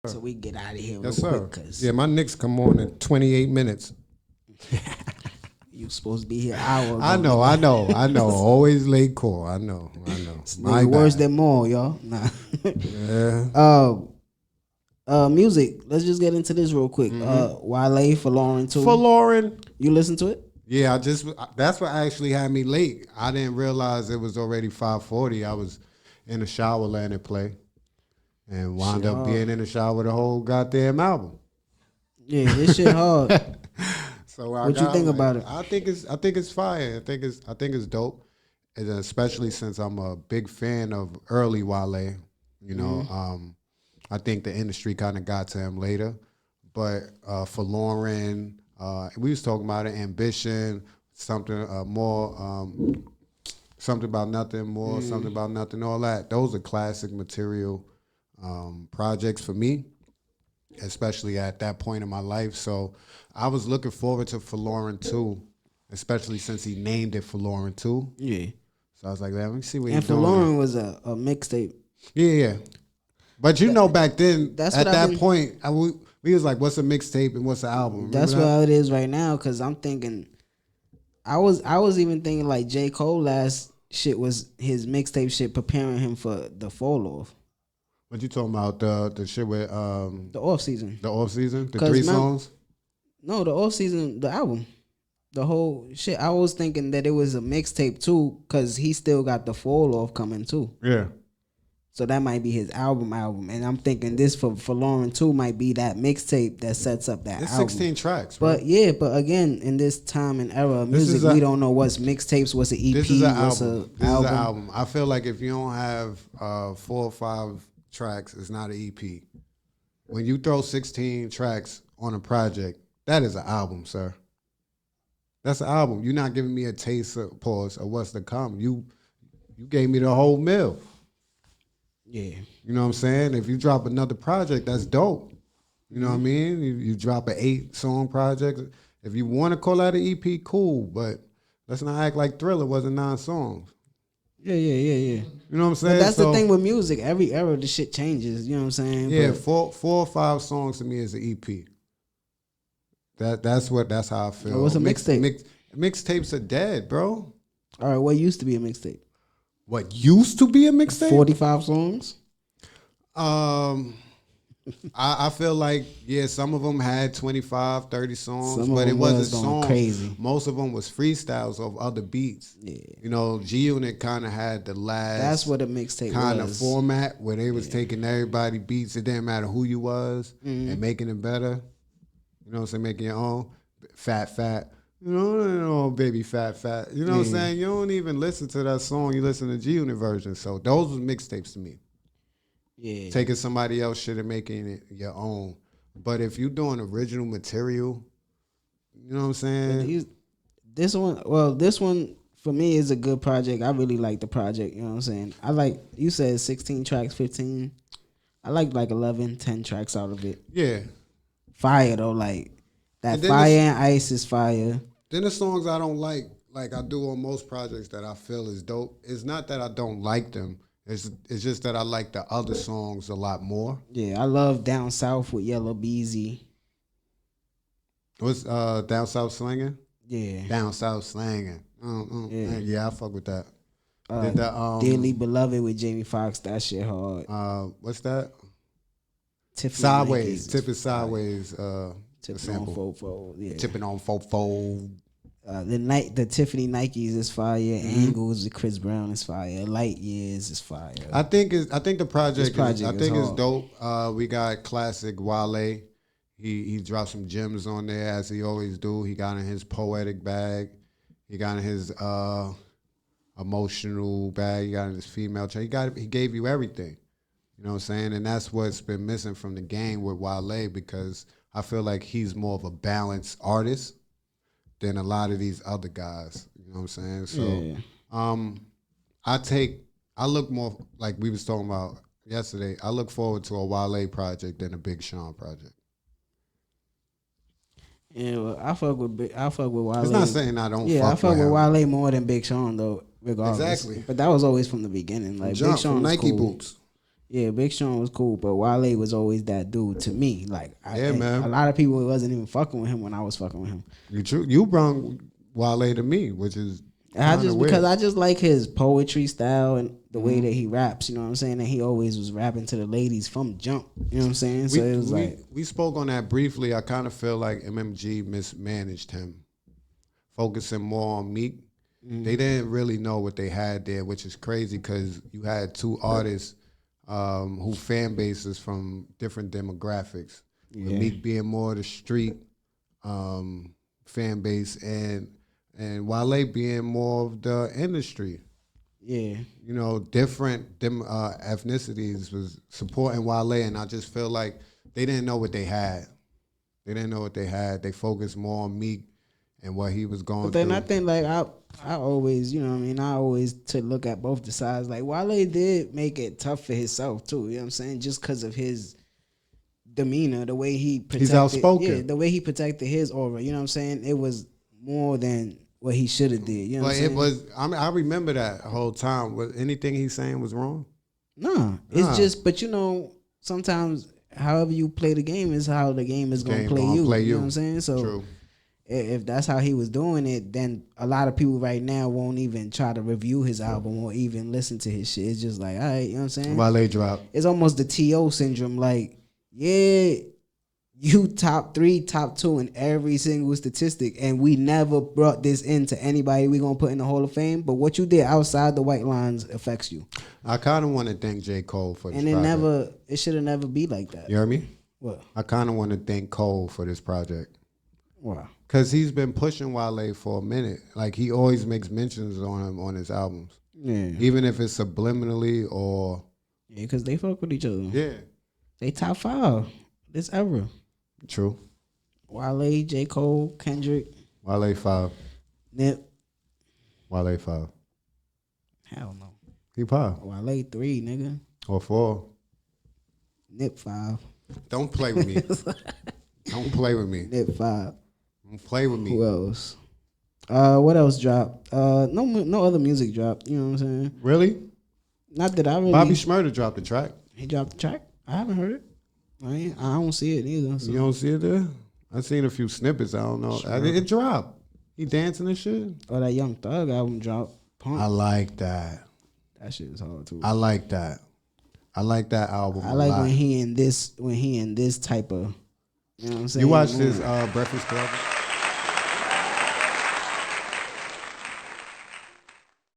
So we get out of here real Yes, sir. quick, cause Yeah, my Knicks come on in 28 minutes. you supposed to be here an hour ago. I know. Always late call. I know. My Nigga worse bad. than more, y'all. Nah. Yeah. Music. Let's just get into this real quick. Wale, Falorine too. Falorine. You listen to it? Yeah, that's what actually had me late. I didn't realize it was already 5:40. I was in the shower letting it play, and wound up being in the shower the whole goddamn album. Yeah, this shit hard. So what you think about it? I think it's fire. I think it's dope, and especially since I'm a big fan of early Wale. You know, I think the industry kind of got to him later, but for Lauren, we was talking about it. Ambition, something more, something about nothing, more something about nothing. All that. Those are classic material projects for me, especially at that point in my life. So I was looking forward to Falorine too, especially since he named it Falorine too. Yeah. So I was like, let me see what And he's doing. Falorine was a mixtape. Yeah. But you know, back then, That's at what that point, we was like, what's a mixtape and what's an album? Remember That's that? what it is right now. Cause I'm thinking, I was even thinking like J. Cole last shit was his mixtape shit preparing him for the fall off. What you talking about? The shit with The off season. the off season, the 'Cause three now- songs. No, the off season, the album. The whole shit. I was thinking that it was a mixtape too, cause he still got the fall off coming too. Yeah. So that might be his album. And I'm thinking this for Lauren too might be that mixtape that sets up that It's album. 16 tracks, bro. But yeah, but again, in this time and era of music, we don't know what's mixtapes, what's an EP, This is an what's album. a This album. is an album. I feel like if you don't have 4 or 5 tracks, it's not an EP. When you throw 16 tracks on a project, that is an album, sir. That's an album. You're not giving me a taste of pause of what's to come. You gave me the whole meal. Yeah. You know what I'm saying? If you drop another project, that's dope. You know what I mean? You drop an 8-song project. If you want to call that an EP, cool. But let's not act like Thriller wasn't 9 songs. Yeah. You know what I'm saying? But that's the thing with music. Every era, the shit changes. You know what I'm saying? Yeah, But 4 or 5 songs to me is an EP. That's how I feel. What's a mixtape? Mixtapes are dead, bro. all right, what used to be a mixtape? What used to be a mixtape? 45 songs? I feel like, yeah, some of them had 25, 30 songs, Some of but it them wasn't was going songs. crazy. Most of them was freestyles of other beats. Yeah. You know, G-Unit kind of had the last That's what a mixtape kind of was. format where they was taking everybody beats. It didn't matter who you was and making it better. You know what I'm saying? Making your own. Fat. You know, baby, fat. You know what I'm saying? You don't even listen to that song. You listen to G-Unit version. So those was mixtapes to me. Yeah. Taking somebody else's shit and making it your own. But if you doing original material, you know what I'm saying? This one for me is a good project. I really like the project, you know what I'm saying? I like, you said 16 tracks, 15. I like 11, 10 tracks out of it. Yeah. Fire though, like that And then Fire and Ice is fire. Then the songs I don't like I do on most projects that I feel is dope, it's not that I don't like them. It's just that I like the other songs a lot more. Yeah, I love Down South with Yellow Beezy. What's Down South Slanging? Yeah. Down South Slanging. Yeah, I fuck with that. Dearly Beloved with Jamie Foxx, that shit hard. What's that? Tiffany Sideways. Nikes Tip it is fire. sideways. Tipping on Fofo. Yeah. Tipping on Fofo. The Tiffany Nikes is fire. Angles with Chris Brown is fire. Light Years is fire. I think the project is hard. dope. We got classic Wale. He dropped some gems on there as he always do. He got in his poetic bag. He got in his emotional bag. He got in his female track. He gave you everything. You know what I'm saying? And that's what's been missing from the game with Wale, because I feel like he's more of a balanced artist than a lot of these other guys. You know what I'm saying? So I look more, like we was talking about yesterday, I look forward to a Wale project than a Big Sean project. Yeah, well, I fuck with Wale. It's not saying I don't I fuck with with him. Wale more than Big Sean though, regardless. Exactly. But that was always from the beginning. Like Jump Big Sean from was Nike cool. boots. Yeah, Big Sean was cool, but Wale was always that dude to me. Like, Yeah, man. a lot of people wasn't even fucking with him when I was fucking with him. You brought Wale to me, which is Because I just like his poetry style and the way Mm-hmm. that he raps. You know what I'm saying? And he always was rapping to the ladies from jump. You know what I'm saying? So it was we spoke on that briefly. I kind of feel like MMG mismanaged him, focusing more on Meek. They didn't really know what they had there, which is crazy because you had two artists who fan bases from different demographics. With Meek being more the street fan base and Wale being more of the industry. yeah. You know, different ethnicities was supporting Wale, and I just feel like they didn't know what they had. They didn't know what they had. They focused more on Meek and what he was going But then through. I think like I always, you know what I mean, I always to look at both the sides. Like Wale did make it tough for himself too, you know what I'm saying? Just because of his demeanor, the way he protected, He's outspoken. Yeah, the way he protected his aura, you know what I'm saying? It was more than what he should have did. You know what I'm saying? It was I remember that whole time. Was anything he's saying was wrong? Nah. It's just but you know, sometimes however you play the game is how the game is gonna play you. You know what I'm saying? So True. if that's how he was doing it, then a lot of people right now won't even try to review his album or even listen to his shit. It's just like, all right, you know what I'm saying? Wale drop. It's almost the T.O. syndrome. Like, yeah, you top 3, top 2 in every single statistic, and we never brought this into anybody we gonna put in the Hall of Fame. But what you did outside the white lines affects you. I kind of want to thank J. Cole for this And project. it should have never be like that. You heard me? What? I kind of want to thank Cole for this project. Wow. Because he's been pushing Wale for a minute. Like, he always makes mentions on him on his albums. Yeah. Even if it's subliminally or... Yeah, because they fuck with each other. Yeah. They top 5 this ever. True. Wale, J. Cole, Kendrick, Wale 5. Nip. Wale 5. Hell no. He 5. Wale 3, nigga. Or 4. Nip 5. Don't play with me. Don't play with me. Nip 5. Don't play with me. Who else? What else dropped? No other music dropped. You know what I'm saying? Really? Not that I really. Bobby Shmurda dropped the track. He dropped the track. I haven't heard it. I don't see it either. So. You don't see it there? I seen a few snippets. I don't know. It dropped. He dancing and shit. Oh, that Young Thug album dropped. Punk. I like that. That shit is hard too. I like that. I like that album. I like when he in this type of. You know what I'm saying? You watched his Breakfast Club?